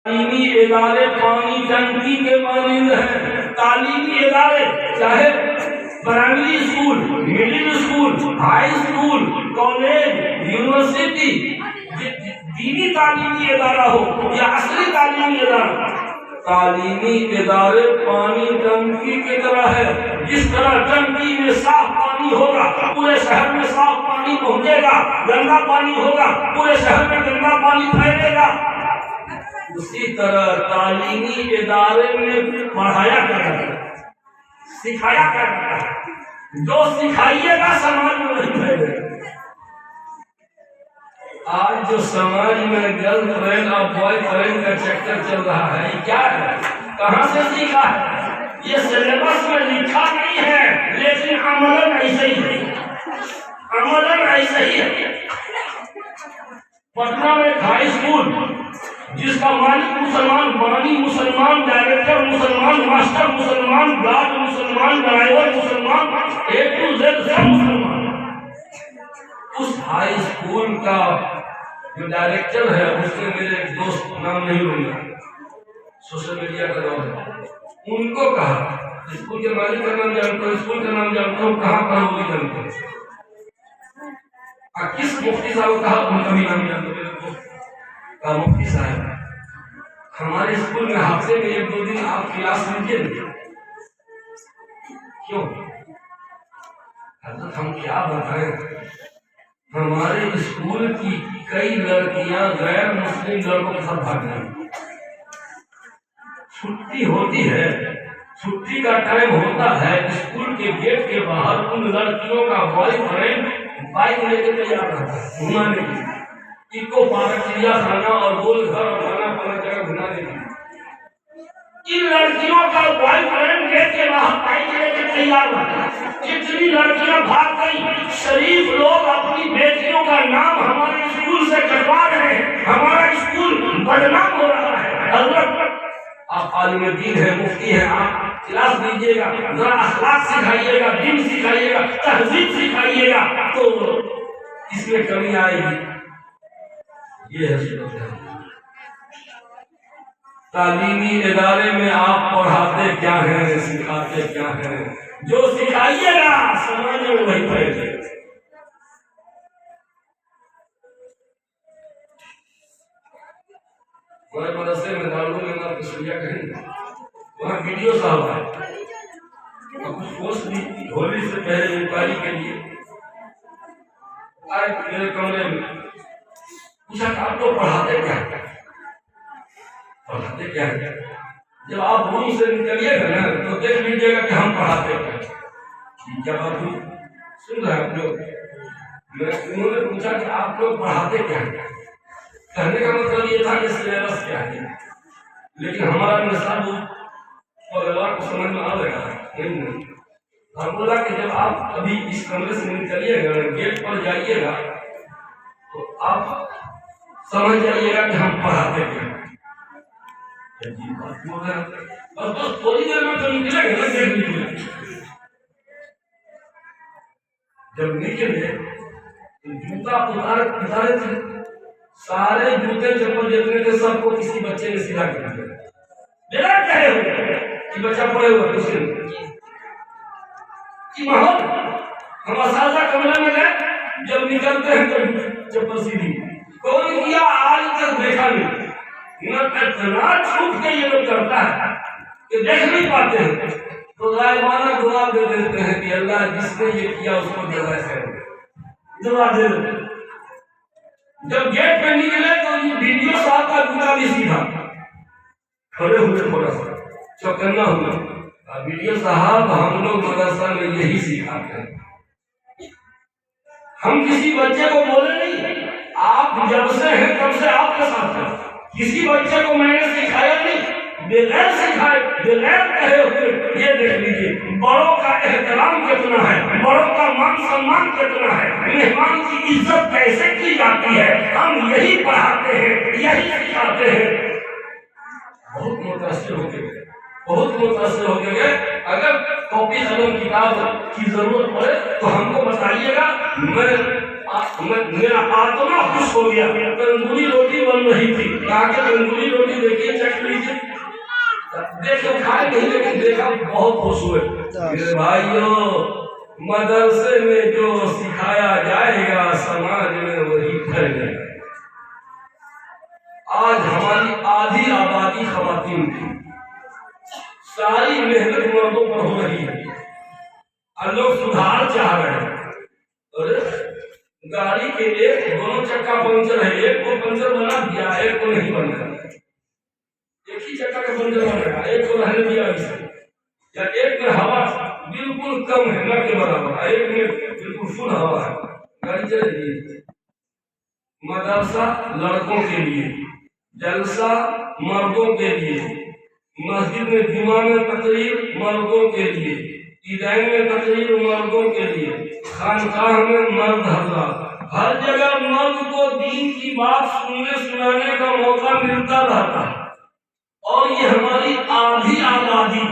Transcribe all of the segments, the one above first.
تعلیمی ادارے پانی ٹنکی کے مانند ہیں. تعلیمی ادارے چاہے primary school, middle school, high school, college, university, دینی تعلیمی ادارہ ہو یا عصری تعلیمی ادارہ، تعلیمی ادارے پانی ٹنکی کی طرح ہے. جس طرح ٹنکی میں صاف پانی ہوگا پورے شہر میں صاف پانی پہنچے گا، گندا پانی ہوگا پورے شہر میں گندا پانی پھیلے گا. اسی طرح تعلیمی ادارے میں پڑھایا کرتا ہے، سکھایا کرتا ہے. جو سکھائیے گا سماج میں نہیں پھیلے گا. آج جو سماج میں گرل فرینڈ اور بوائے فرینڈ کا چکر چل رہا ہے، یہ کیا ہے؟ کہاں سے سیکھا ہے؟ یہ سلیبس میں لکھا نہیں ہے، لیکن عملاً ایسے ہی ہے. عملاً ایسے ہی ہے. پٹنہ میں ایک ہائی اسکول جس کا مالک مسلمان، بانی مسلمان، ڈائریکٹر مسلمان، ماسٹر مسلمان، گارڈ مسلمان، ڈرائیور مسلمان، اے ٹو زیڈ سب مسلمان. اس ہائی اسکول کا جو ڈائریکٹر ہے اس نے میرے ایک دوست، نام نہیں لوں گا، سوشل میڈیا کا دور ہے، ان کو کہا اسکول کے مالک کا نام جانتا ہوں، اسکول کا نام جانتا ہوں، کہاں پڑھا وہ بھی جانتا ہوں. کس مفتی صاحب کو کہا ان کا بھی نام جانتا ہوں. میرے دوست کہا مفتی صاحب ہمارے اسکول میں ہفتے میں ایک دو دن آپ کلاس لیجیے. کیوں حضرت ہم کیا بتائیں، ہمارے اسکول کی کئی لڑکیاں غیر مسلم لڑکوں کے ساتھ بھاگ جائیں. چھٹی ہوتی ہے، چھٹی کا ٹائم ہوتا ہے، اسکول کے گیٹ کے باہر ان لڑکیوں کا بوائے فرینڈ بائک لے کے تیار رہتا ہے گھمانے کے لیے. کو پارک چڑیا خانہ اور گول گھر اور کھانا پانا جگہ گھما دے گی. ان لڑکیوں کا بوائے فرینڈ گیٹ کے باہر بائک لے کے تیار رہتا ہے. جتنی لڑکیاں بھاگ گئی، شریف لوگ اپنی بیٹیوں کا نام ہمارے اسکول سے کٹوا رہے ہیں، ہمارا اسکول بدنام ہو رہا ہے. حضرت آپ عالم دین ہیں، مفتی ہیں، آپ کلاس دیجیے گا، ذرا اخلاق سکھائیے گا، دین سکھائیے گا، تہذیب سکھائیے گا تو اس میں کمی آئے گی. یہ ہے صورت. تعلیمی ادارے میں آپ پڑھاتے کیا ہیں، سکھاتے کیا ہیں؟ جو سکھائیے گا سماج میں وہی پھیلے گا. ہمارے مدرسے میں دارالعلوم میں تشریح کہیں وہاں ویڈیو صاحب ہے اور کچھ پوسٹ بھی ہولی سے پہلے انکوائری کے لیے آئے میرے کمرے میں. پوچھا کہ آپ کو پڑھاتے کیا ہے؟ پڑھاتے کیا ہے؟ جب آپ روم سے نکلیے گا نا تو دیکھ لیجیے گا کہ ہم پڑھاتے کیا ہے. جب آپ سن رہے ہیں آپ لوگ، انہوں نے پوچھا کہ آپ لوگ پڑھاتے کیا ہے؟ کہنے کا مطلب یہ تھا کہ سلیبس کیا ہے، لیکن ہمارا نصاب طلباء کو سمجھ میں آ رہا ہے. ہم بولا کہ جب آپ ابھی اس کمرے سے نکلیے گا، گیٹ پر جائیے گا تو آپ سمجھ جائیے گا کہ ہم پڑھاتے ہیں. بس تھوڑی دیر میں تو نکلے گا نا گیٹ نکلے. جب نکلے تو جوتا اتارے تھے، سارے جوتے چپل جتنے تھے سب کو کسی بچے نے سیدھا کر دیا. میرا کہے ہوئے کہ بچہ پڑے ہوا کسی کی ماحول. ہم اساتذہ کمرے میں گئے، جب نکلتے ہیں تو چپل سیدھی. کون کیا آج تک دیکھا نہیں. اتنا چھوٹ کے یہ لوگ کرتا ہے کہ دیکھ نہیں پاتے ہیں تو غائبانہ دعا دے دیتے ہیں کہ اللہ جس نے یہ کیا اس کو جزائے خیر دعا دے دیتے ہیں. جب گیٹ پہ نکلے تو ویڈیو صاحب کا جوتا بھی سیدھا کھڑے ہوئے، تھوڑا سا چوکنا ہوا. ویڈیو صاحب ہم لوگ مدرسہ میں یہی سکھاتے ہیں. ہم کسی بچے کو بولے نہیں، آپ جب سے ہیں تب سے آپ کے ساتھ ہیں. کسی بچے کو میں نے سکھایا نہیں، بغیر سکھائے بغیر کہے ہوئے. یہ دیکھ لیجیے بڑوں کا احترام کتنا ہے، بڑوں کا مان سمان کتنا ہے، مہمان کی عزت کیسے کی جاتی ہے. ہم یہی پڑھاتے ہیں، یہی سکھاتے ہیں. بہت متاثر ہو کے گئے، بہت متاثر ہو کے گئے. اگر کاپی قلم کتاب کی ضرورت پڑے تو ہم کو بتائیے گا. میرا آتما خوش ہو گیا. تندوری روٹی بن رہی تھی، کہا کہ تندوری روٹی دیکھیے خوش ہوئے. میرے بھائیوں، مدرسے میں جو سکھایا جائے گا سماج میں وہی پھیل جائے گا. آج ہماری آدھی آبادی خواتین کی، ساری محنت مردوں پر ہو رہی ہے اور لوگ سدھار چاہ رہے ہیں. اور گاڑی کے ایک دونوں چکا پنچر ہے، ایک کو پنچر بنا دیا، ایک کو نہیں بنا. ایک ہی چکا کا پنچر بنا، ایک کو رہنے دیا اسے. یا ایک میں ہوا بالکل کم ہے، نہ کے برابر، ایک میں بالکل فل ہوا ہے، گاڑی چلے گی. مدرسہ لڑکوں کے لیے، جلسہ مردوں کے لیے، مسجد میں جمعہ میں تقریر مردوں کے لیے، عیدین میں تقریر مردوں کے لیے، خانقاہ میں مرد حضرات، ہر جگہ مرد کو دین کی بات سننے سنانے کا موقع ملتا رہتا ہے. اور یہ ہماری آدھی آبادی،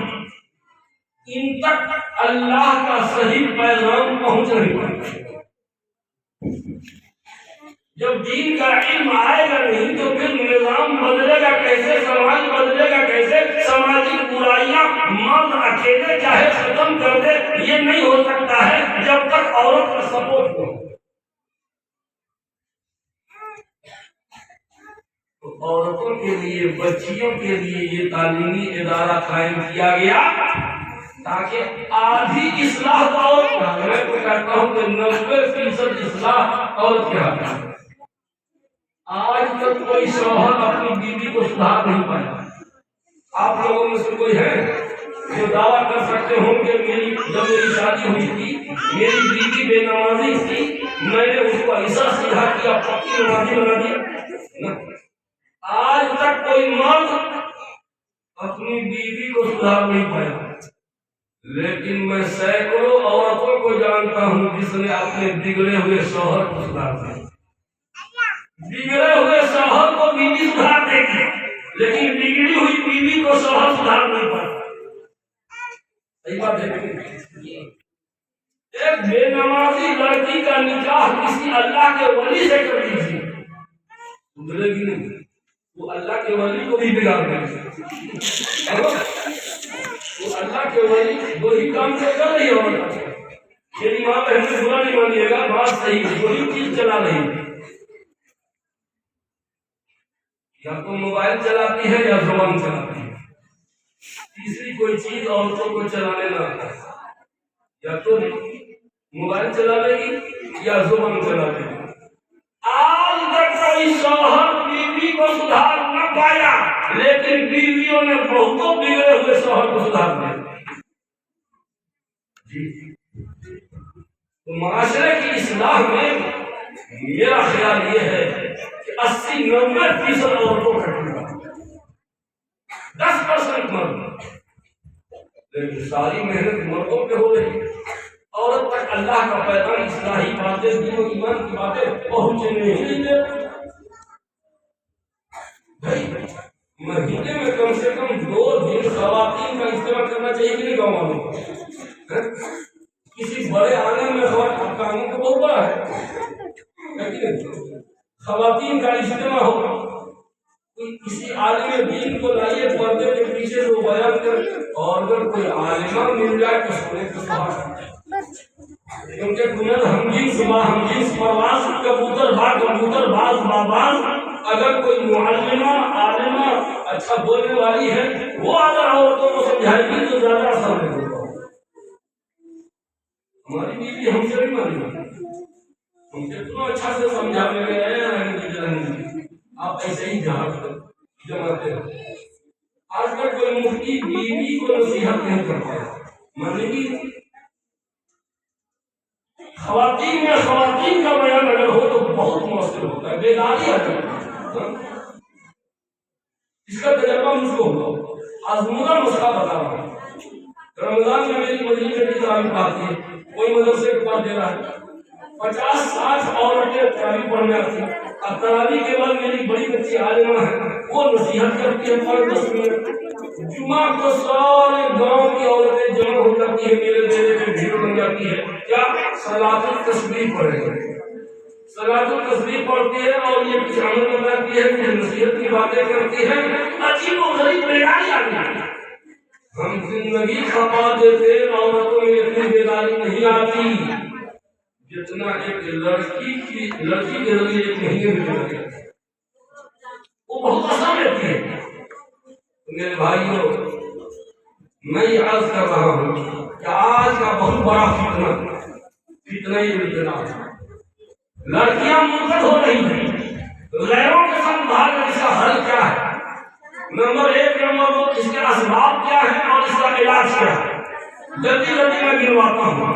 ان تک اللہ کا صحیح پیغام پہنچ نہیں پاتا. جب دین کا علم آئے گا نہیں تو پھر نظام بدلے گا کیسے، سماج بدلے گا کیسے؟ سماجی برائیاں مرد اکیلے چاہے ختم کر دے، یہ نہیں ہو سکتا ہے جب تک عورت کا سپورٹ ہو. تو عورتوں کے لیے، بچیوں کے لیے یہ تعلیمی ادارہ قائم کیا گیا تاکہ آدھی اصلاح تو عورت کا. میں تو کہتا ہوں کہ 90% اصلاح عورت کے ہاتھ میں. آج تک کوئی شوہر اپنی بیوی کو سدھار نہیں پایا. آپ لوگوں میں سے کوئی ہے جو دعویٰ کر سکتے ہوں کہ جب میری شادی ہوئی تھی میری بیوی بے نمازی تھی، میں نے اس کو ایسا سیدھا کیا، پکی نمازی بنا دیا؟ آج تک کوئی مرد اپنی بیوی کو سدھار نہیں پایا. لیکن میں سینکڑوں عورتوں کو جانتا ہوں جس نے اپنے بگڑے ہوئے شوہر کو سدھار دیا. بگڑے ہوئے شوہر کو بیوی سدھار دے گی، لیکن بگڑی ہوئی بیوی کو شوہر سدھار نہیں پاتا. صحیح بات ہے. ایک بے نمازی لڑکی کا نکاح کسی اللہ کے ولی سے کر دیجیے، سدھرے گی نہیں. وہ اللہ کے ولی کو بھی بگاڑ دے گا. وہ اللہ کے ولی وہی کام سے کر رہی ہے. میری ماں بہن سے برا نہیں مانیے گا، بات صحیح ہے، وہی چیز چلا رہی ہے. یا تو موبائل چلاتی ہے یا زبان چلاتی ہے. تیسری کوئی چیز عورتوں کو چلانے نہ آتا ہے. یا تو موبائل چلا لے گی یا زبان چلا لے گی. آج تک کوئی شوہر بیوی کو سدھار نہ پایا، لیکن بیویوں نے بہتوں بگڑے ہوئے شوہر کو سدھار دیا. تو معاشرے کی اصلاح میں میرا خیال یہ ہے کہ 80-90% عورتوں کا کردار، 10% مرد. لیکن ساری محنت مردوں پہ ہو رہی ہے. عورت تک اللہ کا پیغام، اصلاحی باتیں، دین و ایمان کی باتیں پہنچنے ہی نہیں دیتے. بھائی مہینے میں کم سے کم 2 دن خواتین کا استعمال کرنا چاہیے کہ نہیں گاؤں والوں کو؟ کسی بڑے عالم میں خواتین کو بہت بڑا ہے، خواتین کا اجتماع ہو، کسی عالم دین کو لائیے پردے کے پیچھے وہ بیان کر. اور اگر کوئی عالمہ مل جائے تو سونے کے ساتھ، کیونکہ کنل ہم جنس ہم جنس پرواز، کبوتر باز باباز. اگر کوئی معلمہ عالمہ اچھا بولنے والی ہے، وہ اگر عورتوں کو سمجھائے گی تو زیادہ آسان ہوگا. ہماری بیوی ہم سے نہیں مانی، ہم سے اتنا اچھا سے سمجھانے گئے آپ ایسے ہی جماتے ہیں. آج تک کوئی مفتی بیوی کو نصیحت نہیں کرتا ہے. مانے گی خواتین میں خواتین کا بیان اگر ہو تو بہت مؤثر ہوتا ہے، بیداری آتی ہے. اس کا تجربہ مجھ کو ہوا، آزمودہ نسخہ بتا رہا ہوں. رمضان میں میری مجلس میں تعلیم پڑھاتی ہے، کوئی مدرسے کے پاس دے رہا ہے، 50-60 عورتیں تعلیم پڑھنے آتی ہیں. اب تراویح کے بعد میری بڑی بچی عالمہ ہے، وہ نصیحت کرتی ہے 10 منٹ. جمعہ کو سارے گاؤں کی عورتیں جمع ہو جاتی ہے، میرے دینے میں بھیڑ بن جاتی ہے. کیا صلاۃ التسبیح پڑھے گا، صلاۃ التسبیح پڑھتی ہے اور یہ کچھ عمل بتاتی ہے، کچھ نصیحت کی باتیں کرتی ہے. عجیب و غریب بیداری آتی ہے. ہم زندگی کھپا دیتے، عورتوں میں اتنی بیداری نہیں آتی جتنا ایک لڑکی کے ذریعے ایک مہینے میں چلا گیا، وہ بہت آسان رہتی ہے۔ میرے بھائیوں، میں یہ عرض کر رہا ہوں کہ آج کا بہت بڑا فتنہ ہی لڑکیاں منقطع ہو رہی ہیں، غیروں کے ساتھ بھاگ، اس کا حل کیا ہے؟ نمبر ایک، اس کے اسباب کیا ہیں اور اس کا علاج کیا ہے؟ جلدی جلدی میں گنواتا ہوں۔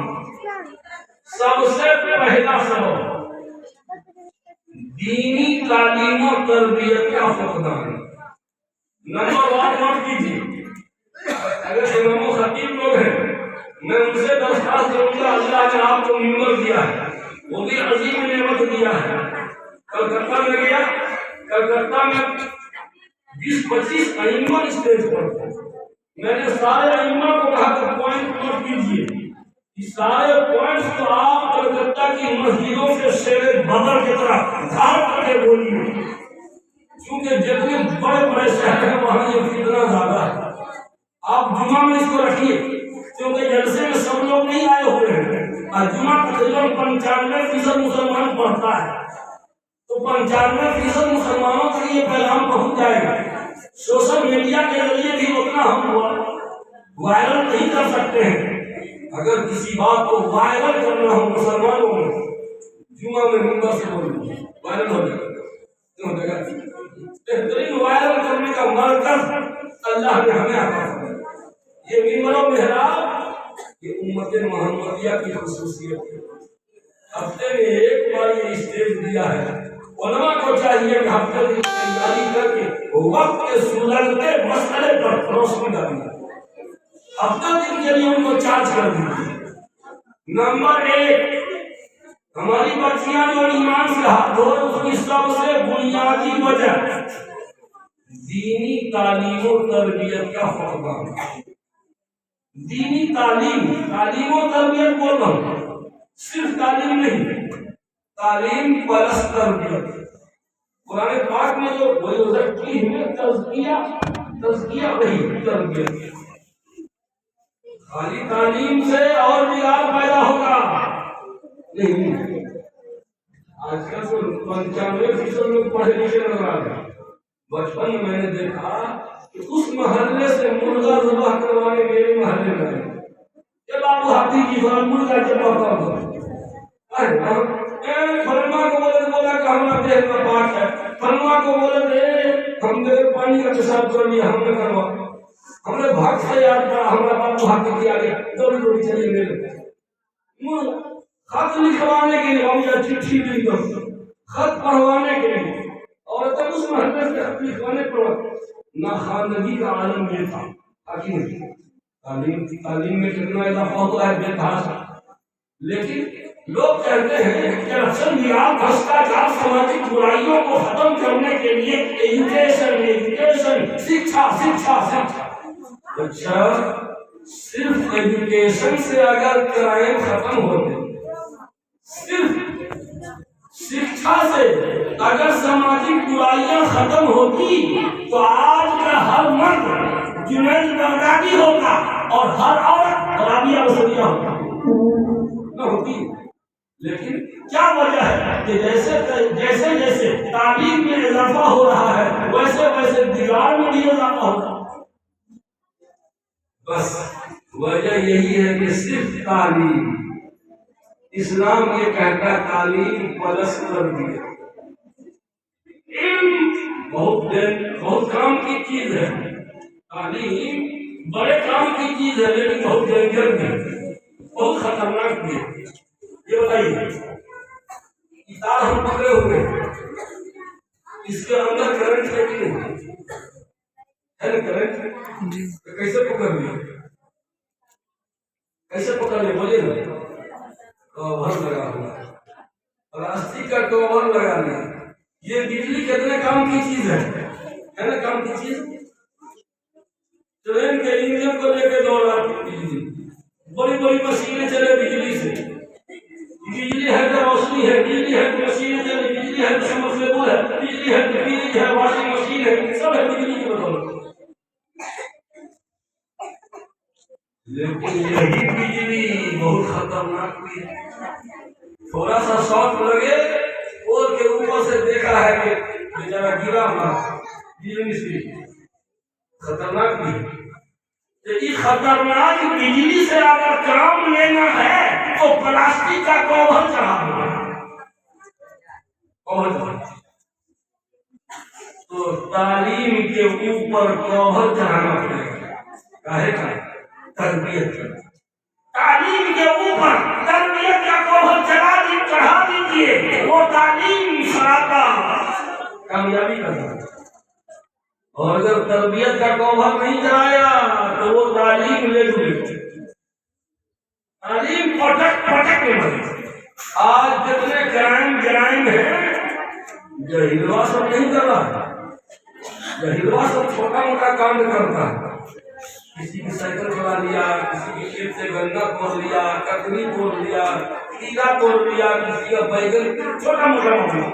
سب سے پہلا سبب دینی تعلیم و تربیت کا فقدان۔ نمبر 1 نوٹ کیجیے، اگر امام و خطیب لوگ ہیں میں ان سے درخواست کروں گا، اللہ نے آپ کو ممبر دیا ہے، وہ بھی عظیم نعمت دیا ہے۔ کلکتہ میں گیا، کلکتہ میں 20-25 ائمہ اسٹیج پر تھے، میں نے سارے ائمہ کو کہا کہ پوائنٹ نوٹ کیجیے، یہ سارے پوائنٹس کو آپ کلکتہ کی مسجدوں سے شیر بدر کی طرح دھار کر کے بولیے، کیونکہ جتنے بڑے بڑے شہر ہیں وہاں یہ فتنہ زیادہ ہے۔ آپ جمعہ میں اس کو رکھیے، کیونکہ جلسے میں سب لوگ نہیں آئے ہوئے ہیں، اور جمعہ تقریباً 95% مسلمان پڑھتا ہے، تو 95% مسلمانوں تک یہ پیغام پہنچ جائے گا۔ سوشل میڈیا کے ذریعے بھی اتنا ہم وائرل نہیں کر سکتے ہیں۔ اگر کسی بات کو وائرل کرنا ہو مسلمانوں میں، جمعہ میں منبر سے بولیں، وائرل ہو جائے گا۔ بہترین وائرل کرنے کا مرکز اللہ نے ہمیں عطا فرمایا۔ یہ منبر و محراب یہ امت محمدیہ کی خصوصیت ہے۔ ہفتے میں ایک بار یہ اسٹیج دیا ہے، علماء کو چاہیے کہ ہفتے کی تیاری کر کے وقت کے سلگتے مسئلے پر روشنی ڈالیں، ہفتہ دن کے لیے ان کو چارج کر دیجیے۔ نمبر 1، ہماری بچیاں جو ایمان سے ہاتھ دھو رہے، اس کی سب سے بنیادی وجہ دینی تعلیم و تربیت کا فقدان۔ دینی تعلیم و تربیت بول رہا ہوں، صرف تعلیم نہیں، تعلیم پلس تربیت۔ قرآن پاک میں جو تزکیہ وہی تربیت۔ خالی تعلیم سے اور بگاڑ پیدا ہوگا نہیں۔ آج کل تو 95% لوگ پڑھے لکھے نظر آ گئے۔ بچپن میں میں نے دیکھا کہ اس محلے سے مرغا ذبح کروانے میرے محلے میں آئے، یہ بابو ہاتھی کی طرح مرغا ذبح کر دو۔ فلما کو بولا کہ ہمارا دیہ میں پاک ہے، فلما کو بولے ہم نے پانی کا پیشاب کر لیا، ہم نے کروا، ہم نے بھاگ سے یاد کرا، ہمارا بابو ہاتھی کی آگے دوڑی چلیے میرے خط لکھوانے کے لیے، ہم یا چٹھی بھی کر خط پڑھوانے کے لیے، اور تب اس محلے سے خط لکھوانے پر نہ خواندگی کا عالم یہ تھا۔ تعلیم میں کتنا اضافہ ہوتا ہے بے تحاشا، لیکن لوگ کہتے ہیں کہ رسمیات بھرشٹاچار سماجک برائیوں کو ختم کرنے کے لیے ایجوکیشن شکشا۔ اچھا، صرف ایجوکیشن سے اگر کرائم ختم ہوتے، صرف شکشا سے اگر سماجک برائیاں ختم ہوتی تو آج کا ہر مرد جنید بغدادی ہوتا اور ہر عورت رابعہ مسلمہ ہوتی۔ لیکن کیا وجہ ہے کہ جیسے جیسے تعلیم میں اضافہ ہو رہا ہے ویسے ویسے بگاڑ میں بھی اضافہ ہوتا ہے۔ بس وجہ یہی ہے کہ صرف تعلیم، اسلام یہ کہتا ہے تعلیم پلس تربیت۔ علم بہت کام کی چیز ہے، تعلیم بڑے کام کی چیز ہے، لیکن بہت ڈینجر بھی ہے، بہت خطرناک بھی ہے۔ یہ بتائیے، کتاب ہم پکڑے ہوئے اس کے اندر کرنٹ ہے کہ نہیں ہے؟ نا کرنٹ کیسے پکڑ لیا، کیسے پکڑ لیا بولیے نا؟ کور لگا ہوا ہے، پلاسٹک کا کور لگا لیا۔ یہ بجلی کتنے کام کی چیز ہے نا؟ کام کی چیز۔ ٹرین کے انجن کو لے کے دوڑا بجلی، بڑی بڑی مشینیں چلے بجلی سے، بجلی ہے تو روشنی ہے، بجلی ہے تو مشینیں چلے، بجلی ہے تو سمرسیبل ہے، بجلی ہے تو فریج ہے، واشنگ مشین ہے، سب ہے بجلی کی بدولت۔ لیکن یہی بجلی بہت خطرناک بھی ہے. تھوڑا سا شاٹ لگے اور کے اوپر سے دیکھا ہے کہ بیچارہ گرا ہوا بجلی سے خطرناک بھی ہے. یہ خطرناک بجلی سے اگر کام لینا ہے تو پلاسٹک کا کور چڑھا تو تعلیم کے اوپر کور چڑھانا پڑے گا. کاہے کا تربیت کا تعلیم کے اوپر تربیت کا کور چڑھا دیجیے. وہ تعلیم سراپا کامیابی کرتا ہے. اور اگر تربیت کا کور نہیں چڑھایا تو وہ تعلیم لے ڈوبے. تعلیم پٹک کے مارے. آج جتنے جرائم ہیں جہیلوا سب نہیں کر رہا. جہیلوا سب چھوٹا موٹا کام کرتا ہے. کسی کی سائیکل چلا لیا, کسی کی کھیت سے گنگا توڑ لیا, ککڑی توڑ لیا, کیڑا توڑ لیا, کسی کا بیگن, چھوٹا موٹا معاملہ.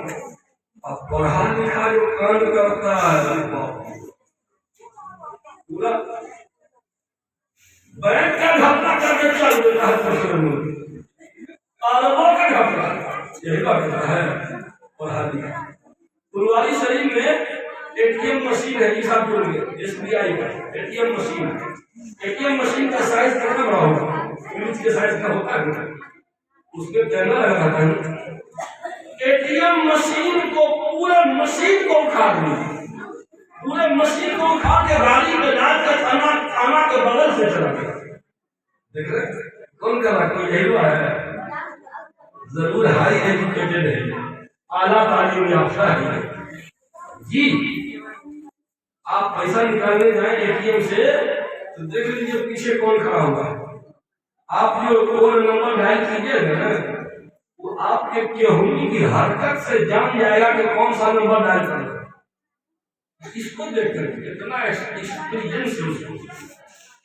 اب پڑھا لکھا جو کام کرتا ہے پورا بینک کا گھپلا کر کے چل دیتا ہے. اربوں کا گھپلا یہی بات ہے. پڑھا لکھا پلواری شریف میں اے ٹی ایم مشین ہے. جس آپ بول گئے ایس بی آئی کا A T M machine. A T M machine کا سائز کتنا بڑا ہوگا؟ پولیس کے سائز کا ہوتا ہے. اس میں کیمرہ لگا تھا. اے ٹی ایم مشین کو پورے مشین کو اکھاڑ دیا. پورے مشین کو اکھاڑ کے گاڑی میں ڈال کر تھانہ کے بغل سے چلا گیا. دیکھ رہے کون کر رہا؟ کوئی یہی ہوا ہے. ضرور ہائی ایجوکیٹڈ ہے, اعلیٰ تعلیم یافتہ ہے. جی آپ پیسہ نکالنے جائیں اے ٹی ایم سے تو دیکھ لیجیے پیچھے کون کھڑا ہوگا. آپ جو کوڈ نمبر ڈائل کیجیے گا نا وہ آپ کے کہونی کی حرکت سے جان جائے گا کہ کون سا نمبر ڈائل کرنا. اس کو دیکھ کر اتنا ایکسپیرینس ہے اس کو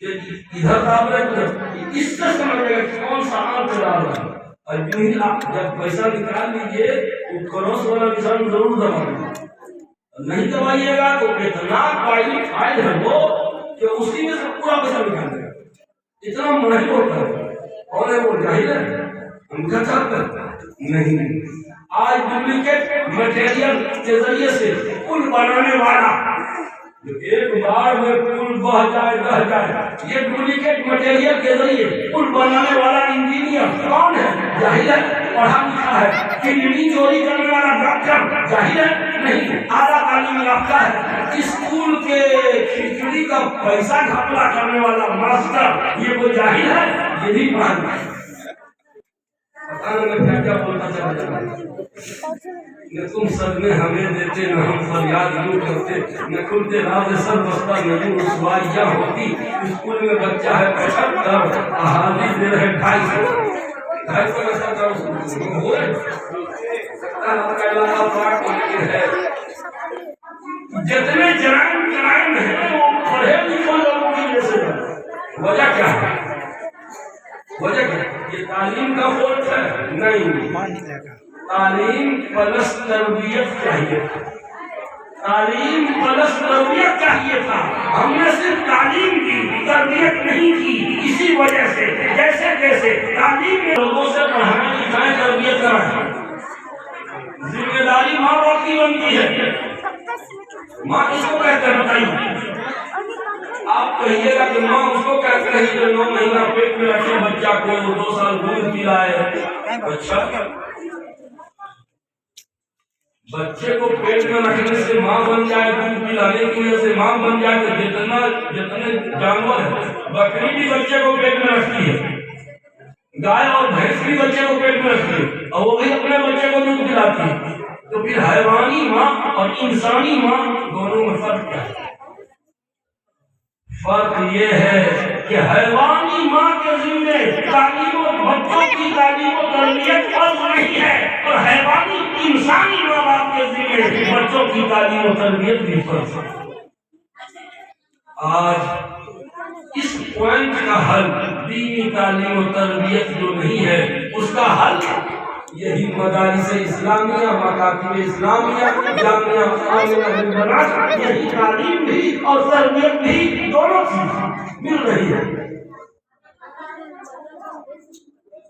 کہ ادھر آپ اس سے سمجھے گا کہ کون سا آنکھ ڈال رہا ہے. اور یوں ہی آپ جب پیسہ نکال لیجیے وہ کروس والا نشان ضرور دبائیے. نہیں دبائیے گا تو اتنا فائل ہے وہ کہ اسی میں سے پورا پیسہ نکال دے گا. اتنا مہنگا ہوتا ہے. کون ہے وہ؟ جاہل ہے. ان کا نہیں. آج ڈپلیکیٹ مٹیریل کے ذریعے سے پل بنانے والا ایک بار میں پل بہ جائے رہ جائے, یہ ڈپلیکیٹ مٹیریل کے ذریعے پل بنانے والا انجینئر کون ہے؟ جاہل ہے. پڑھا لکھا ہے. کڈنی چوری کرنے والا ڈاکٹر جاہل ہے نہیں, اعلیٰ تعلیم یافتہ ہے. اسکول کے کھچڑی کا پیسہ گھپلا کرنے والا ماسٹر یہ کوئی جاہل ہے؟ یہ بھی پڑھا لکھا ہے. میں کیا بولتا چلا جا رہا ہے. نہ تم سب میں ہمیں دیتے نہ ہم فریاد یوں کرتے, نہ کھلتے راز سر بستہ نہ یوں رسوائیاں ہوتی. اسکول میں بچہ ہے 75, احادیث دے رہے 250 ایسا کرو ہو رہے. جتنے جرائم ہیں وہ پڑھے لکھے لوگوں کی وجہ سے. وجہ کیا ہے؟ وجہ کیا؟ یہ تعلیم کا فالٹ ہے؟ نہیں. تعلیم پلس تربیت چاہیے تھا. تعلیم پلس تربیت چاہیے تھا. ہم نے صرف تعلیم کی, تربیت نہیں کی. اسی وجہ سے جیسے تعلیم کے لوگوں سے پڑھانا لکھائیں, تربیت کرائیں. ذمہ داری ماں باپ کی بنتی ہے. ماں کس کو کہتے ہیں بتائیے؟ آپ کہیے گا کہ ماں اس کو کہتے ہیں جو 9 مہینہ پیٹ میں رکھے بچہ کو 2 سال دودھ پلائے. اچھا, بچے کو پیٹ میں رکھنے سے ماں بن جائے, دودھ پلانے کی وجہ سے ماں بن جائے تو جتنے جانور ہیں, بکری بھی بچے کو پیٹ میں رکھتی ہے, گائے اور بھینس بھی بچے کو پیٹ میں رکھتی ہے, اور وہ بھی اپنے بچے کو دودھ پلاتی ہے. تو پھر حیوانی ماں اور انسانی ماں دونوں میں فرق کیا ہے؟ فرق یہ ہے کہ حیوانی ماں کے ذمہ تعلیم و بچوں کی تعلیم و تربیت فرض نہیں ہے, اور حیوانی انسانی ماں باپ کے ذمہ بچوں کی تعلیم و تربیت بھی فرض ہے. آج اس پوائنٹ کا حل دینی تعلیم و تربیت جو نہیں ہے اس کا حل یہی مدارس اسلامیہ, مکاتب اسلامیہ, جامعہ اسلامیہ, یہی تعلیم بھی اور تربیت بھی دونوں چیز مل رہی ہے.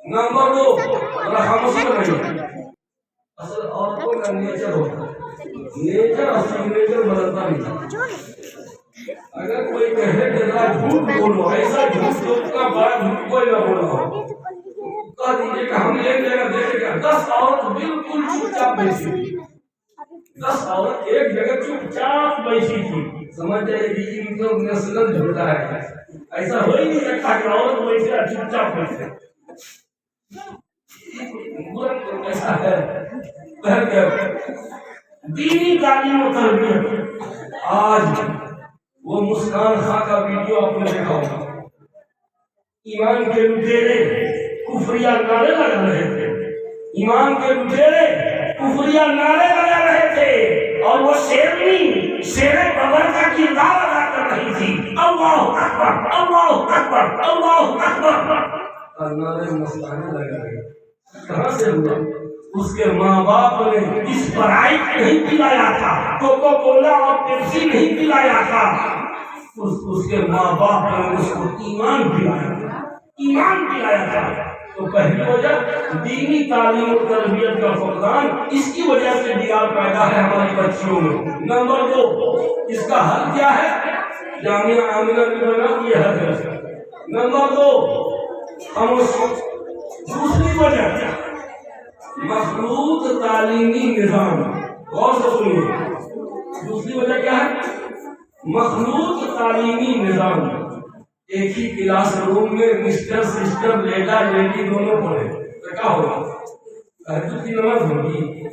نمبر 2 ذرا خاموشی بنائیے. اصل عورتوں کا نیچر ہوتا ہے، نیچر اور سگنیچر بدلتا نہیں. اگر کوئی کہے کہ ذرا جھوٹ بولو، ایسا جھوٹ جو اتنا بڑا جھوٹ کوئی نہ بولا ہو، کہہ دیجیے کہ ہم ایک جگہ دیکھے گا 10 عورت بالکل چپ چاپ بیٹھی، 10 عورت ایک جگہ چپ چاپ بیٹھی تھی، سمجھ جائے کہ یہ مطلب نسل جھوٹا ہے. ایسا ہو ہی نہیں سکتا کہ عورت بیٹھے چپ چاپ بیٹھے. ایسا ہے دینی تعلیم و تربیت. آج وہ مسکان خان کا ویڈیو آپ نے دیکھا ہوگا، ایمان کے لٹیرے کفریہ نعرے لگا رہے تھے، ایمان کے لٹیرے کفریہ نعرے لگا رہے تھے، اور وہ شیرنی شیر ببر کی کردار ادا کر رہی تھی. اللہ اکبر اللہ اکبر اللہ اکبر نعرے مستانے لگا رہے. کہاں سے ہوا؟ اس کے ماں باپ نے اس برائٹ نہیں پلایا تھا، کوکو کولا اور پیپسی نہیں پلایا تھا، اس کے ماں باپ نے اس کو ایمان پلایا تھا، ایمان پلایا تھا. تو پہلی وجہ دینی تعلیم و تربیت کا فقدان، اس کی وجہ سے بگاڑ پیدا ہے ہماری بچیوں میں. نمبر 2 اس کا حل کیا ہے؟ جامعہ آمنہ کی بنا یہ حل ہے. نمبر 2 دوسری وجہ مخلوط تعلیمی نظام. غور سے سنیے، دوسری وجہ کیا ہے؟ مخلوط تعلیمی نظام. ایک ہی کلاس روم میں مسٹر سسٹر لیڈا لیڈی دونوں پڑھے تو کیا ہوگا؟ تہجد کی نماز ہوگی؟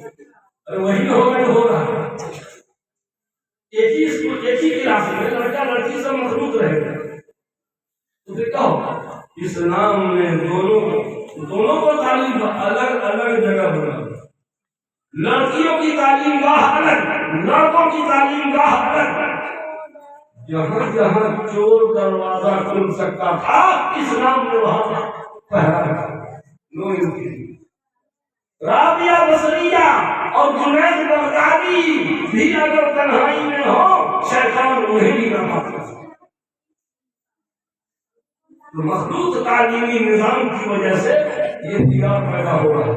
ارے وہی ہوگا جو ہو رہا ہے. ایک ہی کلاس میں لڑکا لڑکی سب مخلوط رہے گا تو پھر کیا ہوگا؟ اسلام نے دونوں کو تعلیم الگ الگ جگہ بنا. لڑکیوں کی تعلیم گاہ الگ، لڑکوں کی تعلیم گاہ الگ. جہاں جہاں چور دروازہ کھل سکتا تھا اسلام نے وہاں پہرا رکھا. No entry. رابعہ بصریہ اور جنید بغدادی بھی اگر تنہائی میں ہو شیطان انہیں بھی نہ پاتا. مخلوط تعلیمی نظام کی وجہ سے یہ بگاڑ پیدا ہو رہا ہے.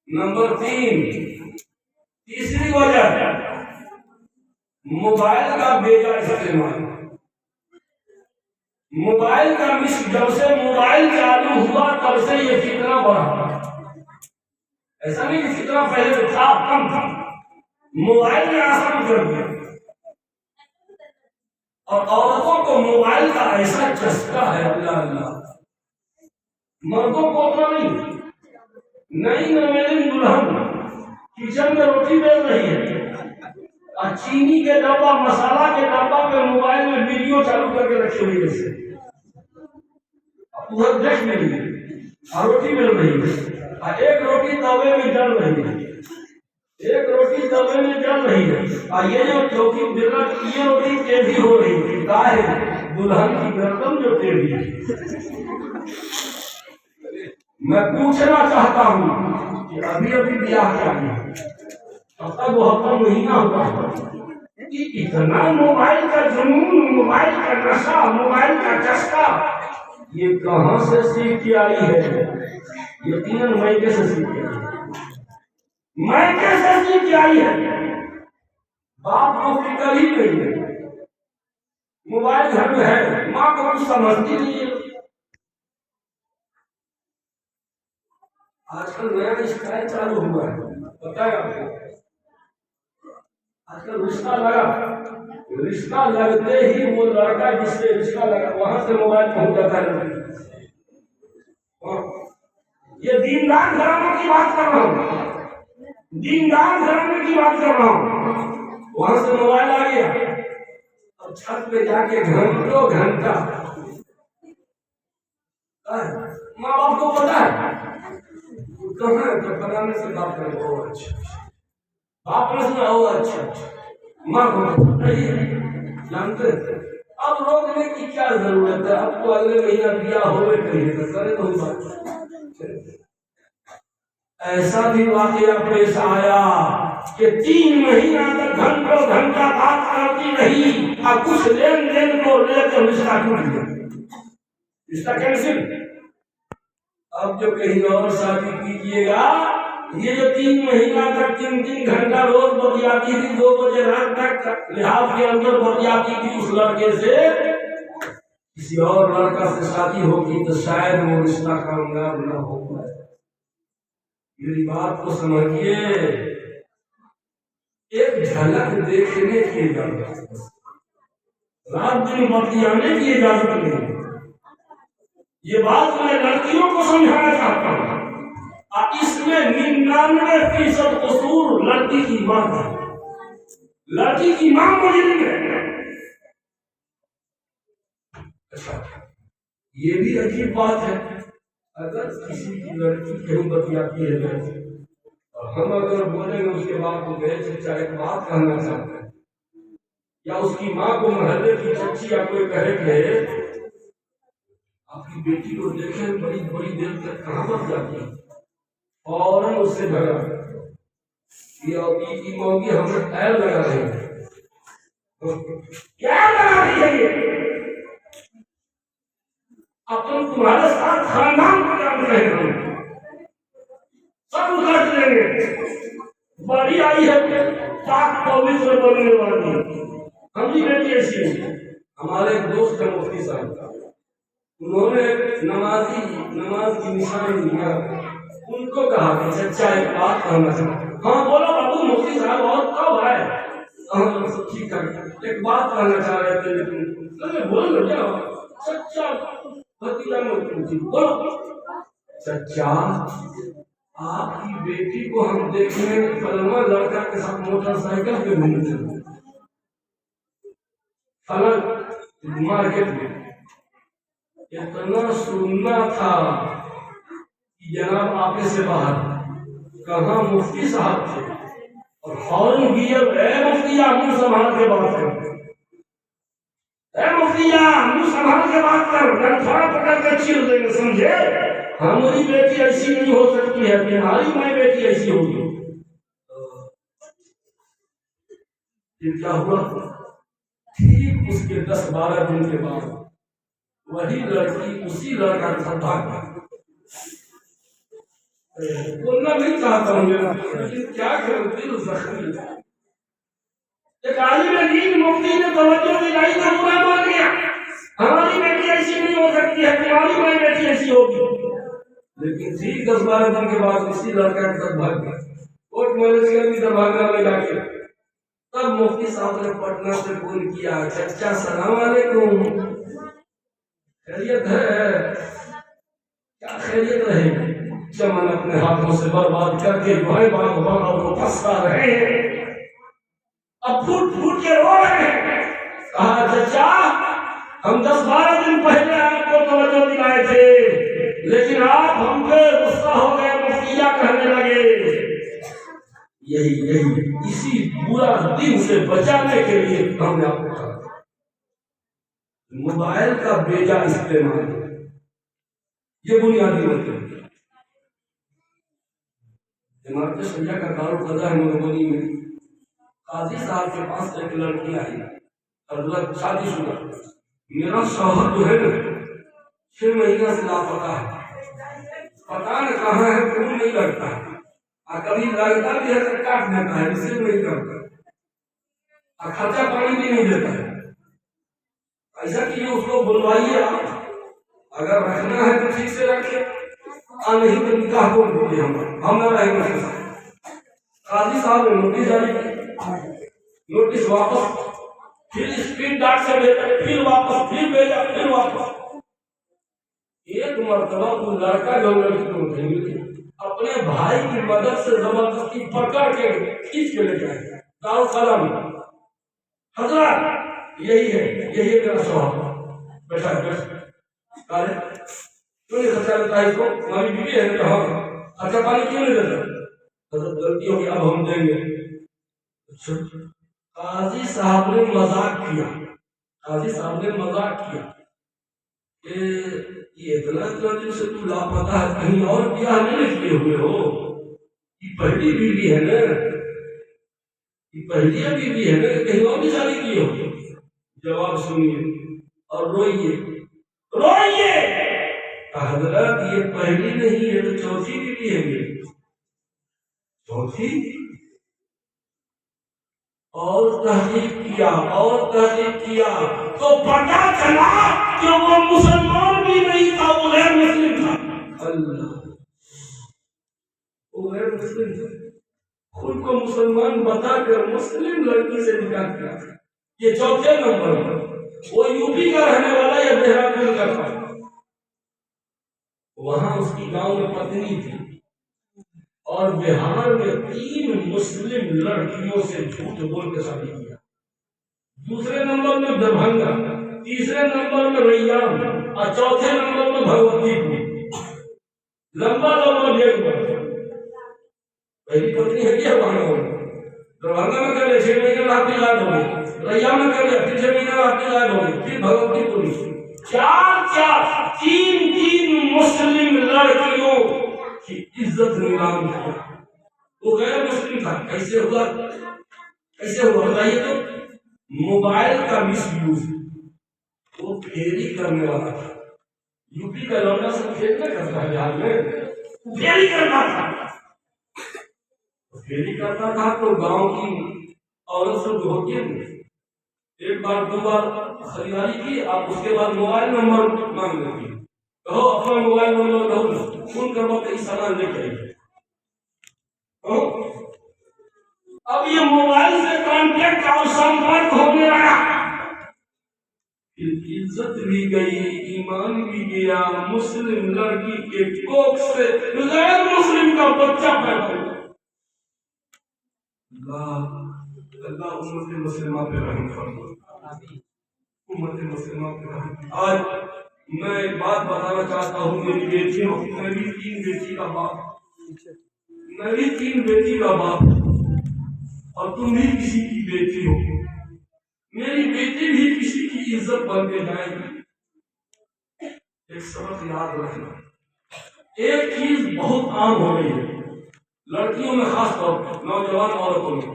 نمبر 3 تیسری وجہ موبائل کا بیجا استعمال. موبائل کا جب سے موبائل چالو ہوا تب سے یہ فتنہ بڑھا. ایسا نہیں کہ فتنہ پہلے تھا، کم تھا، موبائل نے آسان کر دیا. اور عورتوں کو موبائل کا ایسا چسکا ہے، اللہ اللہ، مردوں کو اتنا نہیں. نئی نویلی دلہن کچن میں روٹی بیل رہی ہے اور چینی کے ڈبہ مسالہ کے ڈبہ پہ موبائل میں ویڈیو چالو کر کے رکھی ہوئی ہے، ادھر دیکھ رہی ہے اور روٹی مل رہی ہے، اور ایک روٹی توے میں جل رہی ہے، ایک روٹی توے میں جل رہی ہے، اور یہ جو چوکی یہ روٹی ٹیڑھی ہو رہی ہے. دلہن کی گردن جو ٹیڑھی ہے. میں پوچھنا چاہتا ہوں کہ ابھی بیاہ کیا ہے، اب تک وہ ہفتہ مہینہ ہوتا ہے، اتنا موبائل کا جنون، موبائل کا نشہ، موبائل کا چسکا یہ کہاں سے سیکھ کے آئی ہے؟ یقیناً میکے سے سیکھ کے آئی ہے. میکے سے سیکھ کے آئی ہے. باپ کو فکر ہی نہیں ہے، موبائل گھر میں ہے، ماں کو کچھ سمجھتی نہیں ہے. آج کل نیا اسٹائل چالو ہوا ہے، پتہ ہے آپ کو؟ آج کل رشتہ لگتے ہی وہ لڑکا جس سے رشتہ لگا وہاں سے موبائل پہنچ جاتا ہے. یہ دیندار گھرانوں کی بات کر رہا ہوں، دیندار گھرانے کی بات کر رہا ہوں. وہاں سے موبائل آ گیا، اب چھت پہ جا کے گھنٹوں گھنٹہ ماں باپ کو پتا ہے کہاں ہے، تو فلانے سے بات کریں. او اچھا، باپ نے سنا، او اچھا ماں کو نہیں ہے، جانتے ہیں. اب روکنے کی کیا ضرورت ہے؟ اب تو اگلے مہینہ دیا ہوئے کہیں تو کرے تو بات. ایسا بھی واقعہ پیش آیا کہ 3 مہینہ تک گھنٹوں گھنٹہ بات کرتی رہی اور کچھ لین دین کو لے کر رشتہ ٹوٹ گیا. رشتہ کینسل. اب جو کہیں اور شادی کیجیے گا، یہ جو 3 مہینہ تک 3 گھنٹہ روز بتیاتی تھی، 2 بجے رات تک لحاظ کے اندر بتیاتی تھی اس لڑکے سے، کسی اور لڑکا سے شادی ہوگی تو شاید وہ رشتہ کامیاب نہ ہوگا. میری بات کو سمجھیے، ایک جھلک دیکھنے کی اجازت، رات دن بتیانے کی اجازت نہیں. یہ بات میں لڑکیوں کو سمجھانا چاہتا ہوں. اس میں 99% قصور لڑکی کی ماں کا. لڑکی کی ماں مجرم ہے. اچھا، یہ بھی عجیب بات ہے، اگر کسی کی لڑکی کہیں بتیاتی ہے اور ہم اگر بولیں گے اس کے بعد کو گئے چچا ایک بات کہنا چاہتے ہیں، یا اس کی ماں کو محلے کی چچی یا کوئی کہے کہ آپ کی بیٹی کو دیکھیں بڑی بڑی دیر تک کہاں پر جاتی ہے، فوراً اس سے جھگڑا. یہ موگی ہمیں ایل لگا رہی ہے. کیا لگا رہی ہے؟ یہ اپن تمہارے ساتھ خاندان کو جان رہے ہیں، سب اکھاڑ لیں گے. بڑی آئی ہے پاک پوتر بننے والی. ہم بھی بیٹی ایسی ہے. ہمارے ایک دوست ہے مفتی صاحب، انہوں نے نماز کی نشانی دیا. ان کو کہا کہ چچا ایک بات کہنا چاہتا. ہاں بولو ابو مفتی صاحب، اور کب ہے؟ ہم سب ٹھیک ہے، ایک بات کہنا چاہ رہے تھے لیکن بولو کیا چچا بھتیجا مجھے بولو. چچا آپ کی بیٹی کو ہم دیکھیں فلاں لڑکا کے ساتھ موٹر سائیکل پہ گھومتے ہیں فلاں مارکیٹ میں. اتنا سننا تھا کہ جناب آپ سے باہر کہاں مفتی صاحب تھے اور فوراً اے مفتیا منہ سنبھال کے بات کر، اے مفتیا منہ سنبھال کے بات کر، تھوڑا پکڑ کر چیر دیں گے. سمجھے؟ ہماری بیٹی ایسی نہیں ہو سکتی ہے، تمہاری ماں بیٹی ایسی ہوگی. پھر کیا ہوا؟ ٹھیک اس کے 10-12 دن کے بعد وہی لڑکی اسی لڑکا کے ساتھ بھاگ گئی. بولنا نہیں چاہتا ہوں لیکن کیا کروں، دل زخمی. ایک عالم دین مفتی نے توجہ دلائی تو برا مان گیا. ہماری بیٹی ایسی نہیں ہو سکتی ہے، تمہاری ماں بیٹی ایسی ہوگی. لیکن ٹھیک 10-12 دن کے بعد اسی لڑکا کے ساتھ بھاگ گیا. کوٹ میرج کر دی دروازہ میں جا کے. تب مفتی صاحب نے پٹنہ سے فون کیا، چچا سلام علیکم، خیریت ہے؟ کیا خیریت رہے گی؟ چمن اپنے ہاتھوں سے برباد کر کے بھائی باپ کو پھنسا رہے ہیں، اب پھوٹ پھوٹ کے رو رہے ہیں. کہا چچا ہم 10-12 دن پہلے آپ کو توجہ دلائے تھے لیکن آپ ہم پہ غصہ ہو گئے، مفتیا کہنے لگے. یہی اسی برا دن سے بچانے کے لیے ہم نے آپ کو کہا موبائل کا بیجا استعمال. یہ بنیادی مطلب عمارت شریعہ کا دارالقضا ہے مدھوبنی میں. قاضی صاحب کے پاس ایک لڑکی آئی، حضرت شادی شدہ، میرا شوہر جو ہے نا 6 مہینہ سے لاپتہ ہے، پتہ نہ کہاں ہے، فون نہیں لگتا ہے، کبھی لگتا بھی ہے تو کاٹ دیتا ہے، ریسیو نہیں کرتا، خرچہ پانی بھی نہیں دیتا ہے. ایسا کیے اس کو بلوائیے، آپ اگر رکھنا ہے تو ٹھیک سے رکھے، نہیں تو نکاح کو بھولے. ہم نہ رہیں گے. قاضی صاحب نے نوٹس جاری کی، نوٹس واپس، پھر اسپیڈ ڈاک سے بھیجا، پھر واپس، پھر بھیجا، پھر واپس. ایک مرتبہ وہ لڑکا جو لڑکی کو بھیجے اپنے بھائی کی مدد سے زبردستی پکڑ کے کھینچ کے لے جائے دارالقضا میں. حضرت یہی ہے میرا شوہر، بیٹھا کیوں نہیں خرچہ دیتا ہے؟ اس کو ہماری بیوی ہے، ہاں خرچہ پانی کیوں نہیں دیتا؟ حضرت غلطی ہوگی، اب ہم دیں گے. قاضی صاحب نے مذاق کیا کہ یہ اتنا دن سے تو لاپتہ ہے، کہیں اور بیاہ نہیں کیے ہوئے ہو؟ یہ پہلی بیوی ہے نا، یہ پہلی بیوی ہے نا، کہیں اور بھی شادی کی ہو؟ جواب سنیے اور روئیے. یہ پہلی نہیں ہے تو چوتھی بھی لی ہے میری چوتھی اور تحقیق کیا تو پتا چلا کہ وہ مسلمان بھی نہیں تھا، وہ غیر مسلم تھا۔ اللہ، وہ غیر مسلم تھا، خود کو مسلمان بتا کر مسلم لڑکی سے نکاح کیا۔ یہ چوتھے نمبر پر وہ یو پی کا رہنے والا یا دہرادون کا تھا، وہاں اس کی گاؤں میں پتنی تھی اور بہار میں 3 مسلم لڑکیوں سے جھوٹ بول کے شادی کیا۔ دوسرے نمبر میں دربھنگا، تیسرے نمبر میں ریام اور چوتھے نمبر میں بھگوتی پور۔ لمبا ڈیٹ پہلی پتنی ہے کیا دربھنگا میں کر لیا 6 مہینے میں آپ کی غائب ہو گئی، ریام میں کر لیا پھر 6 مہینے میں آپ کی غائب ہو گئی، پھر بھگوتی پوری 3 مسلم لڑکیوں کی عزت نیلام کیا۔ وہ غیر مسلم تھا، کیسے ہوا بتائیے تو؟ موبائل کا مس یوز، وہ پھیری کرنے والا تھا۔ یو پی کا لوٹا سب پھیر نہ کرتا ہے بہار میں، پھیری کرتا تھا تو گاؤں کی عورت سے جو ہوتی ہے ایک بار 2 بار خریداری کی، آپ اس کے بعد موبائل نمبر مانگ لیتی ہے، کہو اپنا موبائل نمبر کہو فون کرو کئی سامان لے کے آئیے۔ اب یہ موبائل سے کانٹیکٹ اور سمپرک ہونے لگا، عزت بھی گئی، ایمان بھی گیا، مسلم لڑکی کے کوکھ سے غیر مسلم کا بچہ پیدا ہوا۔ اللہ امت مسلمہ پہ رحم فرمائے، امت مسلمہ پہ رحم۔ آج میں ایک بات بتانا چاہتا ہوں، میری بیٹیوں، میں بھی 3 بیٹی کا باپ اور تم بھی کسی کی بیٹی ہو، میری بیٹی بھی کسی کی عزت بن کے جائے گی۔ ایک سبق یاد رکھنا، ایک چیز بہت عام ہو گئی ہے لڑکیوں میں، خاص طور پر نوجوان عورتوں میں،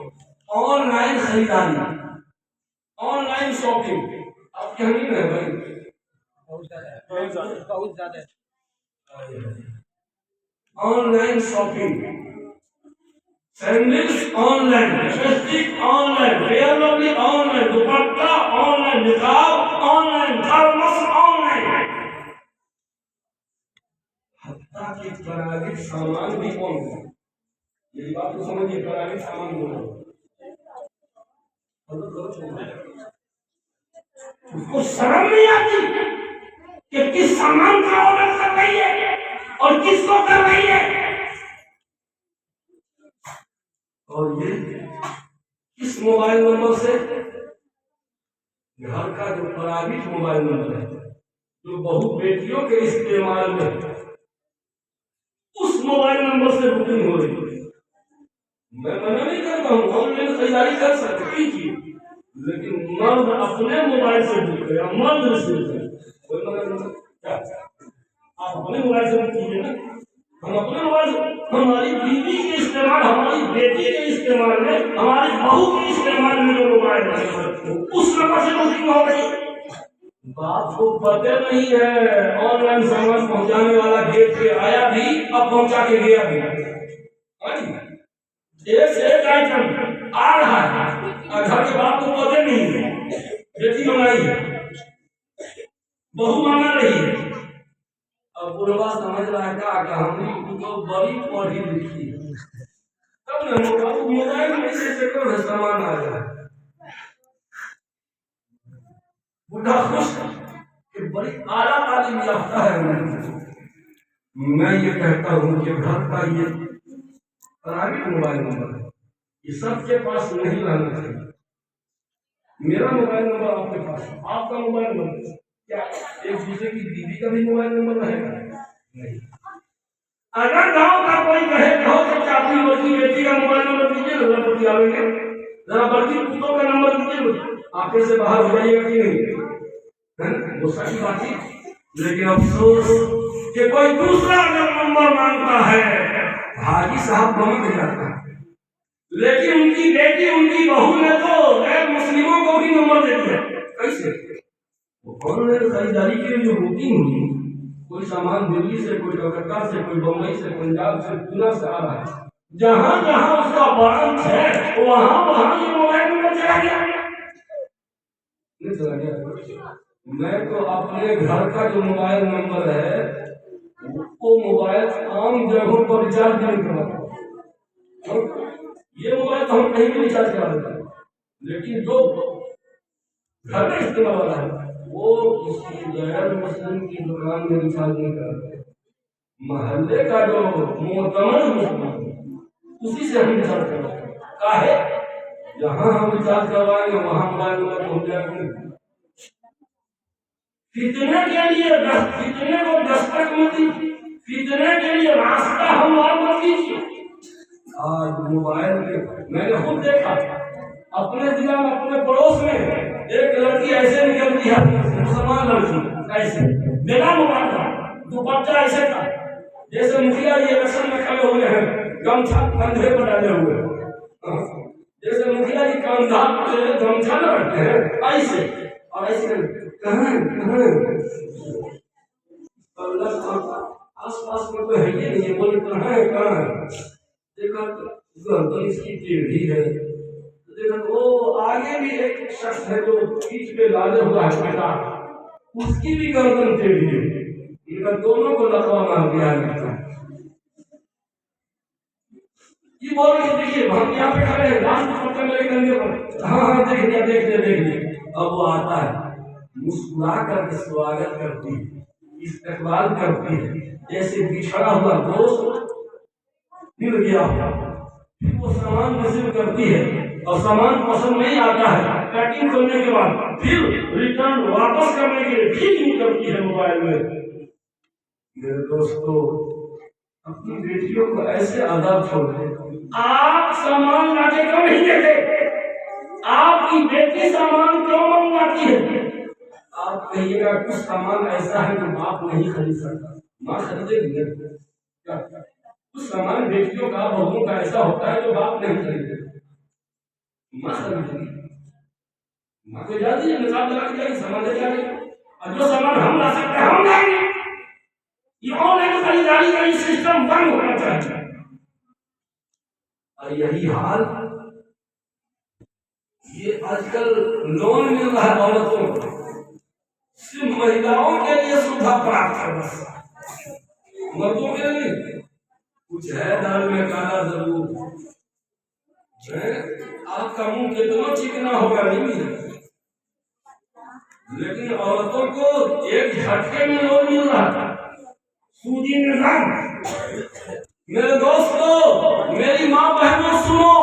آن لائن خریداری، آن لائن شاپنگ۔ اب کیا نہیں ہے بھائی، بہت زیادہ online shopping, sandals online, lipstick online, Fair Lovely online, دوپٹہ آن لائن، نقاب online, thermos online, حتیٰ کہ پرائیویٹ سامان بھی آن لائن۔ یہ بات تو سمجھیے، پرائیویٹ سامان بول رہا ہوں، اس کو شرم نہیں آتی کہ کس سامان کا آرڈر کر رہی ہے اور کس کو کر رہی ہے، اور یہ کس موبائل نمبر سے؟ گھر کا جو پرائیویٹ موبائل نمبر ہے جو بہو بیٹیوں کے استعمال میں، اس موبائل نمبر سے بکنگ ہو رہی ہے۔ میں منع نہیں کرتا ہوں، آن لائن خریداری کر سکتے ہیں، لیکن مرد اپنے موبائل سے بک کرے، مرد رسول کرے، کوئی منع نہیں کرتا۔ آپ اپنے موبائل سے بک کیجیے نا، ہم اپنے موبائل سے، ہماری بیوی کے استعمال، ہماری بیٹی کے استعمال میں، ہماری بہو کے استعمال میں جو موبائل ہے اس نمبر سے بکنگ ہو گئی۔ بات کو پتہ نہیں ہے، آن لائن سامان پہنچانے والا گیٹ پہ آیا بھی، اب پہنچا کے گیا بھی، ایک آئٹم آ رہا ہے، گھر کے باپ کو پتہ نہیں ہے، بیٹی منگائی ہے، بہو منگا رہی ہے، اب بڑھوا سمجھ رہا ہے کہ ہم تو بڑی پڑھی لکھی ہے، تب نہ موبائل میں سے چکر سامان آ رہا ہے، بڑھا خوش کہ بڑی اعلیٰ تعلیم یافتہ ہے۔ میں یہ کہتا ہوں کہ گھر کا یہ پرائیویٹ موبائل نمبر ہے، یہ سب کے پاس نہیں رہنا چاہیے۔ میرا موبائل نمبر آپ کے پاس، آپ کا موبائل نمبر کیا ایک دوسرے کی بیوی کا بھی موبائل نمبر رہے گا؟ نہیں۔ اگر گاؤں کا کوئی کہے کہ اپنی بڑی بیٹی کا موبائل نمبر دیجیے، ذرا بڑی آئیں گے، ذرا بڑی پتوں کا نمبر دیجیے، آپ سے باہر ہو جائیے گا کہ نہیں، وہ سچی بات ہے۔ لیکن افسوس کہ کوئی دوسرا اگر نمبر مانگتا ہے، حاجی صاحب بہت جاتا ہے، لیکن ان کی بیٹی، ان کی بہو نے تو غیر مسلموں کو بھی نمبر دے دیا۔ کیسے؟ وہ آن لائن خریداری کے لیے جو بکنگ ہوئی کوئی سامان دلی سے، کوئی کلکتہ سے، کوئی بمبئی سے، پنجاب سے، پورا سے آ رہا ہے، جہاں جہاں اس کا برانچ ہے وہاں وہاں یہ موبائل نمبر چلا گیا، نہیں چلا گیا۔ میں تو اپنے گھر کا جو موبائل نمبر ہے وہ موبائل عام جگہوں پر ریچارج نہیں کرواتا، یہ موبائل تو ہم کہیں بھی ریچارج کرا دیتے ہیں، لیکن جو گھر میں استعمال والا ہے وہ کسی غیر مسلم کی دکان میں ریچارج نہیں کرتے، محلے کا جو معتمد مسلمان اسی سے ہم ریچارج کرواتے ہیں، کاہے جہاں ہم ریچارج کروائیں گے وہاں موبائل نمبر پہنچ جائے گا۔ فتنے کے لیے فتنے کو دستک مت دیجیے، فتنے کے لیے راستہ ہموار مت کیجیے۔ آج موبائل کے میں نے خود دیکھا اپنے ضلع میں، اپنے پڑوس میں ایک لڑکی ایسے نکلتی ہے، مسلمان لڑکی ایسے بنا موبائل کا، دوپٹہ ایسے تھا جیسے مکھیا جی الیکشن میں کھڑے ہوئے ہیں، گمچھا کندھے پر ڈالے ہوئے ہیں، جیسے مکھیا جی کندھا پہ گمچھا نہ رکھتے ہیں ایسے، اور ایسے کہاں آس پاس میں تو ہے ہی نہیں، بولے کہاں ہے، دیکھا گردن اس کی ٹیڑھی ہے، دیکھا وہ آگے بھی ایک شخص ہے جو پیٹھ پہ لانے ہوا ہے بیٹا، اس کی بھی گردن ٹیڑھی ہے، ان کا دونوں کو لقوہ مار دیا ہے۔ یہ بول رہے دیکھیے ہم یہاں پہ کھڑے ہیں، ڈانس کرتے میرے کندھے پر، ہاں دیکھ لیا، اب وہ آتا ہے مسکرا کر کے سواگت کرتی ہے، استقبال کرتی ہے، جیسے بچھڑا ہوا دوست مل گیا، پھر وہ سامان ریسیو کرتی ہے اور سامان پسند نہیں آتا ہے پیکنگ کرنے کے بعد پھر ریٹرن واپس کرنے کے لیے پھر یوز کرتی ہے موبائل میں۔ میرے دوستو اپنی بیٹیوں کو ایسے آداب چھوڑے، آپ سامان لا کے کیوں نہیں دیتے؟ آپ کی بیٹی سامان کیوں منگواتی ہے؟ آپ کہیے گا کچھ سامان ایسا ہے جو باپ نہیں خرید سکتا، ماں خریدے گی، کچھ سامان بیٹیوں کا بہوؤں کا ایسا ہوتا ہے جو باپ نہیں خریدے، ماں خریدے گی، ماں کو جاتی ہے نصاب لگا کے جائے گی، سامان لے جائے گی، اور جو سامان ہم لا سکتے ہیں ہم لائیں گے۔ یہ آن لائن خریداری کا سسٹم بند ہونا چاہیے۔ اور یہی حال یہ آج کل لون مل رہا ہے عورتوں کو، صرف مہیلاؤں کے لیے سویدھا پراپت ہے، بس مردوں کے لیے کچھ ہے دال میں کالا ضرور، آپ کا منہ کتنا چکنا ہوگا نہیں ملے، لیکن عورتوں کو ایک جھٹکے میں لون مل رہا تھا، سودی نظام۔ میرے دوستو، میری ماں بہنوں سنو،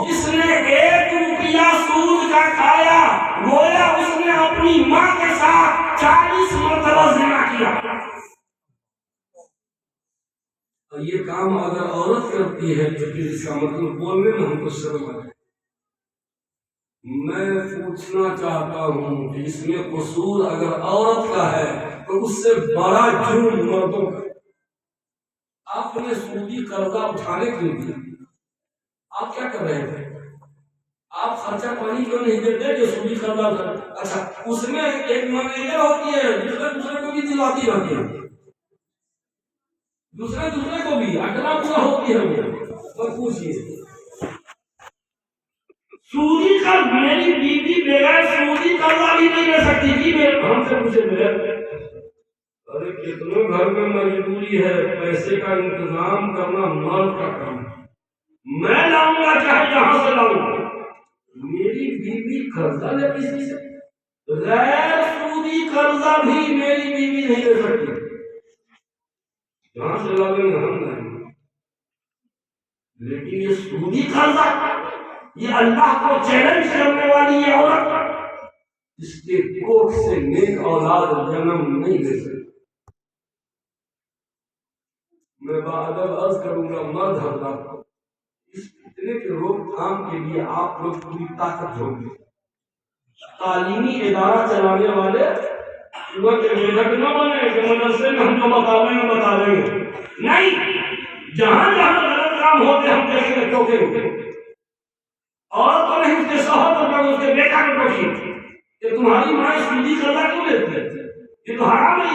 جس نے 1 روپیہ سود کا کھایا گویا اس نے اپنی ماں کے ساتھ 40 مرتبہ زنا کیا۔ اور یہ کام اگر عورت کرتی ہے تو پھر اس کا مطلب بولنے میں ہم کو شرم آئے۔ میں پوچھنا چاہتا ہوں کہ اس میں قصور اگر عورت کا ہے تو اس سے بڑا جرم مردوں کا۔ آپ نے سودی قرضہ اٹھانے کے لیے آپ کیا کر رہے تھے؟ آپ خرچہ پانی کیوں نہیں دیتے کہ سودی قرضہ اٹھا؟ اچھا اس میں ایک منیجر ہوتی ہے دوسرے کو بھی دلاتی رہتی ہے، دوسرے کو بھی اٹنا پورا ہوتی ہے وہ پوچھیے سودی قرض میری بیوی بغیر سودی قرضہ بھی نہیں لے سکتی جی، میرے ہم سے پوچھے بغیر۔ ارے کتنے گھر میں مجبوری ہے، پیسے کا انتظام کرنا مرد کا کام ہے، میں لاؤں گا چاہے جہاں سے لاؤں، میری بیوی قرضہ لے کسی سے، غیر سودی قرضہ بھی میری بیوی نہیں لے سکتی، جہاں سے لگے ہم نہیں، لیکن یہ سودی قرضہ، یہ اللہ کو چیلنج کرنے والی یہ عورت اس کے کوکھ سے نیک اولاد جنم نہیں لے سکتی۔ میں بادل عرض کروں گا مرد حضرات کو، اس فتنے کے روک تھام کے لیے آپ لوگ پوری طاقت ہوگی۔ تعلیمی ادارہ چلانے والے صبح کے میڈک نہ بنے کہ مدرسے میں ہم جو بتاویں گے بتا دیں گے، نہیں، جہاں جہاں غلط کام ہوتے ہم دیکھیں گے ٹوکیں گے، اور تو نہیں اس کے شوہر کو پڑھو، اس کے بیٹا کو ٹوکیے کہ تمہاری ماں سودی قرضہ کیوں لیتی ہے، یہ تو حرام ہے،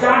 4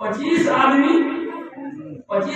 25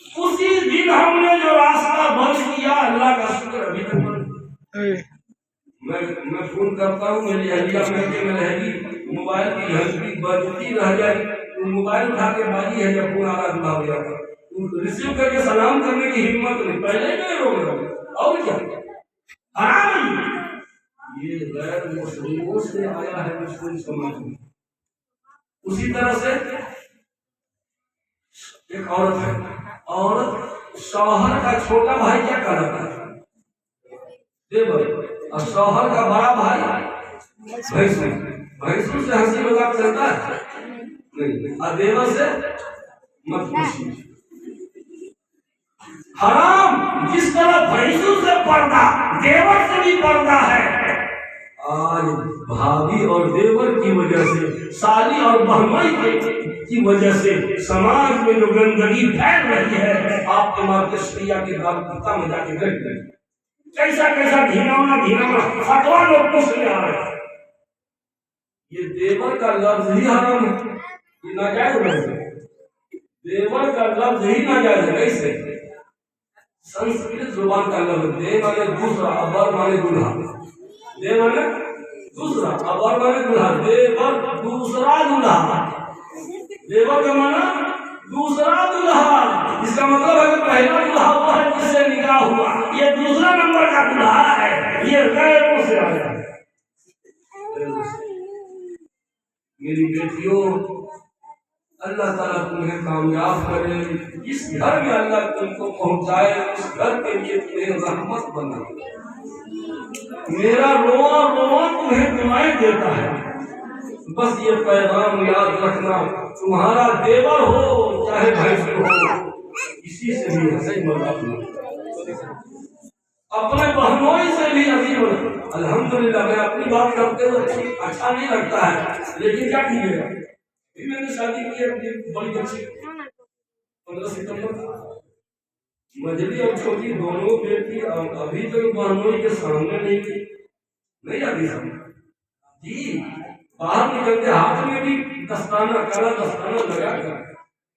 اسی دن ہم نے جو راستہ بند کیا، اللہ کا شکر ابھی تک بند۔ میں فون کرتا ہوں، میری اہلیہ مہکے میں رہے گی، موبائل کی گھنٹی بجتی رہ جائے، موبائل اٹھا کے باجی ہے جب فون آ رہا ہو جاتا، ریسیو کر کے سلام کرنے کی ہمت نہیں، پہلے نہیں روک رہا اور کیا حرام ہے۔ یہ غیر مسلموں سے آیا ہے مسلم سماج میں۔ اسی طرح سے ایک عورت ہے، عورت شوہر کا چھوٹا بھائی کیا کہلاتا ہے؟ دیور، اور شوہر کا بڑا بھائی بھینسوں۔ بھینسوں سے ہنسی مذاق چلتا ہے نہیں، اور دیور سے مت پوچھیے۔ حرام جس طرح بھینسوں سے پردہ دیور سے بھی پردہ ہے، آج بھابھی اور دیور کی وجہ سے، سالی اور بہنوئی کی وجہ سے سماج میں جو گندگی پھیل رہی ہے، آپ کے مارکے شریعہ کے دار پتہ میں جا کے دیکھ لیں، کیسا کیسا گھناؤنا فتوا لوگ پوچھ لے آ رہے ہیں۔ یہ دیور کا لفظ ہی حرام ہے، یہ ناجائز لفظ ہے، دیور کا لفظ ہی ناجائز ہے۔ کیسے؟ سنسکرت زبان کا لفظ دے مانے دوسرا، ابر مانے دولہا، دے مانے دوسرا، ابر مانے دولہا، دیور دوسرا دولہا، دیور کا مانا دوسرا دولہا، اس کا مطلب ہے کہ پہلا دولہا وہ ہے جس سے نکاح ہوا، یہ دوسرا نمبر کا دولہا ہے، یہ غیروں سے آیا ہے۔ میری بیٹیوں، اللہ تعالیٰ تمہیں کامیاب کرے، اس گھر میں اللہ تم کو پہنچائے، اس گھر کے لیے تمہیں رحمت بنا۔ میرا رواں رواں تمہیں دعائیں دیتا ہے، بس یہ پیغام یاد رکھنا، تمہارا دیور ہو چاہے بھینس ہو، کسی سے بھی ہنسی مذاق نہ، اپنے بہنوئی سے بھی ہنسی مذاق۔ الحمدللہ میں اپنی بات کرتے ہوئے اچھا نہیں لگتا ہے، لیکن کیا کیجیے گا، میں نے شادی کی ہے بڑی بچی 15 ستمبر، مجھے اور چھوٹی دونوں بیٹی ابھی تک بہنوئی کے سامنے نہیں آتی سامنے جی، باہر نکلتے ہاتھ میں بھی دستانہ، کالا دستانہ لگا کر،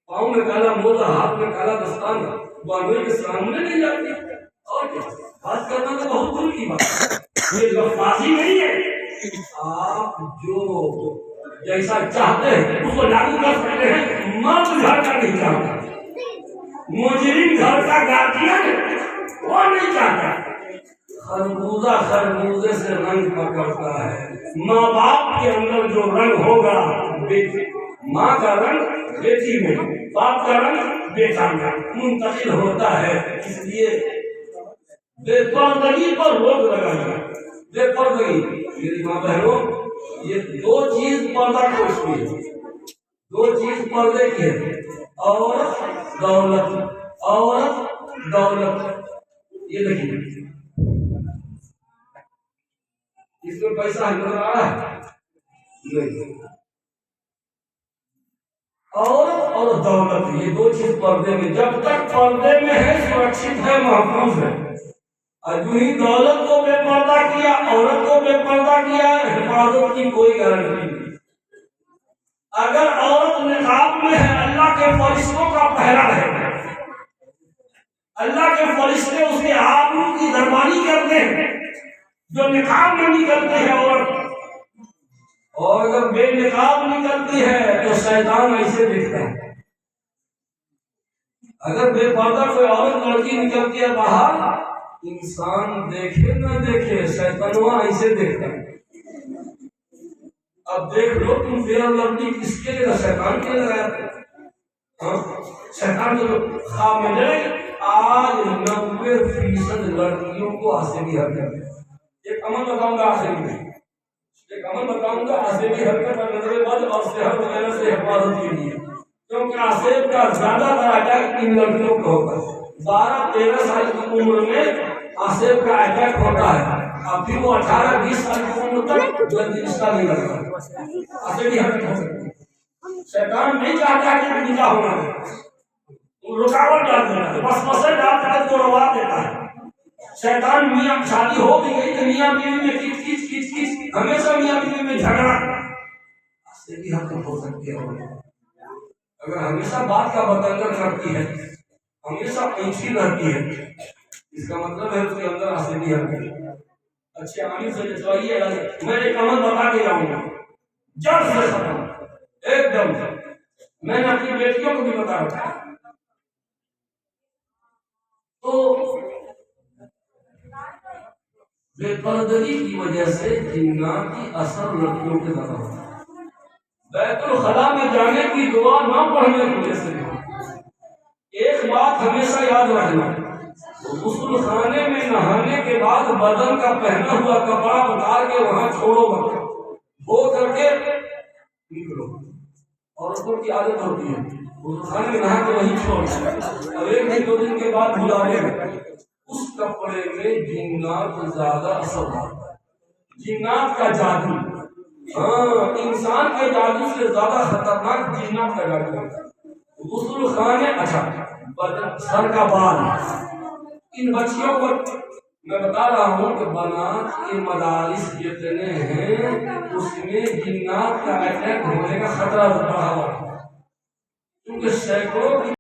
پاؤں میں کالا موزہ، ہاتھ میں کالا دستانہ، بہنوئی کے سامنے نہیں جاتی۔ اور کیا بات کرنا تو بہت دور کی بات ہے، یہ لفظی نہیں ہے، آپ جو جیسا چاہتے ہیں اس کو لاگو کر سکتے ہیں۔ مرد گھر کا نہیں چاہتا، مجرم گھر کا گارڈین وہ نہیں چاہتا۔ خربوزہ خربوزے سے رنگ پکڑتا ہے، ماں باپ کے اندر جو رنگ ہوگا بیٹی، ماں کا رنگ بیٹی میں، باپ کا رنگ بیٹا میں منتقل ہوتا ہے۔ اس لیے بے پردگی پر روک لگانا، بے پردگی میری ماں بہنوں، یہ دو چیز پردہ کوشتی ہے، دو چیز پردے کی ہے، عورت دولت، عورت دولت۔ یہ دیکھیے اس میں پیسہ نظر آ رہا ہے نہیں، عورت اور دولت یہ دو چیز پردے میں، جب تک پردے میں ہے سرکشت ہے، محفوظ ہے، اور جو ہی دولت کو بے پردہ کیا، عورت کو بے پردہ کیا، حفاظت کی کوئی گارنٹی نہیں۔ اگر عورت نقاب میں ہے، اللہ کے فرشتوں کا پہرا ہے، اللہ کے فرشتے اس کے آبرو کی دربانی کرتے ہیں جو نقاب میں نکلتے ہیں عورت، اور اگر بے نقاب نکلتی ہے تو شیطان ایسے دیکھتا ہے۔ اگر بے پردہ کوئی عورت لڑکی نکلتی ہے باہر، انسان دیکھے نہ دیکھے شیطانوا ایسے دیکھتا ہے۔ اب دیکھ لو تم بے لڑکی کس کے لیے، شیطان کے لیے لگایا تھا، شیطان جو خواب میں لے۔ آج 90% لڑکیوں کو آسیبی حرکت ہے۔ ایک عمل بتاؤں گا آسیبی میں، ایک عمل بتاؤں گا آسیبی حرکت اور نظر بد اور صحت وغیرہ سے حفاظت کے لیے، کیونکہ آسیب کا زیادہ تر اٹیک ان لڑکیوں کو ہوتا ہے۔ 12-13 سال کی عمر میں آسیب کا اٹیک ہوتا ہے، اور پھر وہ 18-20 سال کی عمر تک جلدی رشتہ نہیں لگتا، آسیبی حرکت ہو سکتی ہے۔ شیطان نہیں چاہتا کہ نکاح ہونا ہے، رکاوٹ ڈال دیتا ہے، وسوسے ڈالتا ہے تو روا دیتا ہے۔ شیطان میاں شادی ہو بھی گئی تو میاں بیوی میں کچ کچ کچ کچ، ہمیشہ میاں بیوی میں جھگڑا، آسیبی حرکت ہو سکتی ہے۔ اگر ہمیشہ بات کا بتنگڑ کرتی ہے ہمیشہ اینچی رہتی ہے، اس کا مطلب ہے اس کے اندر اسیدی ہے۔ اچھے عامل سے جسوائیے میں ایک عمل بتا کے جاؤں گا جڑ سے ختم ایک دم۔ میں نے اپنی بیٹیوں کو بھی بتا رکھا تو بے پردگی کی وجہ سے جنات کی اثر لڑکیوں کے زیادہ ہوتا ہے۔ بیت الخلا میں جانے کی دعا نہ پڑھنے کی وجہ سے ایک بات ہمیشہ یاد رکھنا، غسل خانے میں نہانے کے بعد بدن کا پہنا ہوا کپڑا اتار کے وہاں چھوڑو مت، دھو کر کے نکلو۔ عورتوں کی عادت ہوتی ہے غسل خانے میں نہا کے وہیں چھوڑ، اب ایک دن دو دن کے بعد بھلا لے اس کپڑے میں جنات زیادہ اثر ہوتا ہے، جنات کا جادو۔ ہاں، انسان کے جادو سے زیادہ خطرناک جنات کا جادو ہے۔ غسل خانے، اچھا بدن سر کا بال، ان بچیوں کو میں بتا رہا ہوں کہ بنات کے مدارس جتنے ہیں اس میں جنات کا اٹیک ہونے کا خطرہ بڑھا ہوا ہے، کیونکہ سینکڑوں